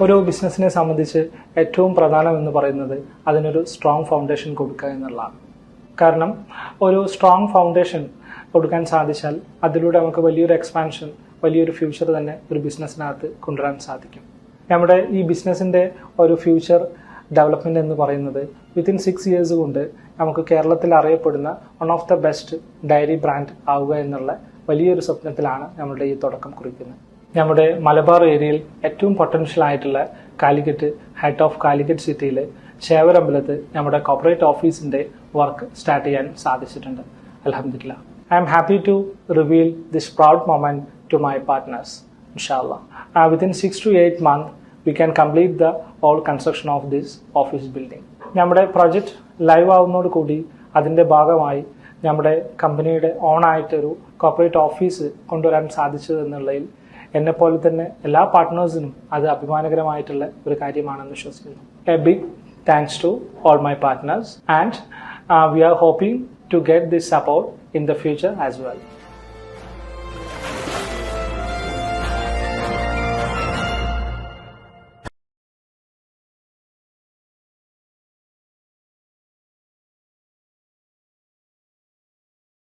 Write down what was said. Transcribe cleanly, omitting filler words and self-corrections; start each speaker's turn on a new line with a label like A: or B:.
A: ഒരു ബിസിനസ്സിനെ സംബന്ധിച്ച് ഏറ്റവും പ്രധാനം എന്ന് പറയുന്നത് അതിനൊരു സ്ട്രോങ് ഫൗണ്ടേഷൻ കൊടുക്കുക എന്നുള്ളതാണ്. കാരണം ഒരു സ്ട്രോങ് ഫൗണ്ടേഷൻ കൊടുക്കാൻ സാധിച്ചാൽ അതിലൂടെ നമുക്ക് വലിയൊരു എക്സ്പാൻഷൻ, വലിയൊരു ഫ്യൂച്ചർ തന്നെ ഒരു ബിസിനസ്സിനകത്ത് കൊണ്ടുവരാൻ സാധിക്കും. നമ്മുടെ ഈ ബിസിനസ്സിൻ്റെ ഒരു ഫ്യൂച്ചർ ഡെവലപ്മെൻറ്റ് എന്ന് പറയുന്നത് വിത്തിൻ 6 ഇയേഴ്സ് കൊണ്ട് നമുക്ക് കേരളത്തിൽ അറിയപ്പെടുന്ന one of the best dairy brand ആവുക എന്നുള്ള വലിയൊരു സ്വപ്നത്തിലാണ് നമ്മുടെ ഈ തുടക്കം കുറിക്കുന്നത്. നമ്മുടെ മലബാർ ഏരിയയിൽ ഏറ്റവും പൊട്ടൻഷ്യൽ ആയിട്ടുള്ള കാലിക്കറ്റ്, ഹെഡ് ഓഫ് കാലിക്കറ്റ് സിറ്റിയിലെ ചേവരമ്പലത്ത് നമ്മുടെ കോർപ്പറേറ്റ് ഓഫീസിൻ്റെ വർക്ക് സ്റ്റാർട്ട് ചെയ്യാൻ സാധിച്ചിട്ടുണ്ട്. അൽഹംദുലില്ലാ. I am happy to reveal this proud moment to my partners, inshallah. Within 6 to 8 months, we can complete the whole construction of this office building. നമ്മുടെ project live ആവുന്നതോട് കൂടി അതിൻ്റെ ഭാഗമായി നമ്മുടെ കമ്പനിയുടെ ഓണായിട്ടൊരു കോർപ്പറേറ്റ് ഓഫീസ് കൊണ്ടുവരാൻ സാധിച്ചത് എന്നുള്ളതിൽ എന്നെപ്പോലെ തന്നെ എല്ലാ പാർട്ട്നേഴ്സിനും അത് അഭിമാനകരമായിട്ടുള്ള ഒരു കാര്യമാണെന്ന് വിശ്വസിക്കുന്നു. A big thanks to all my partners and we are hoping to get this support in the future as well.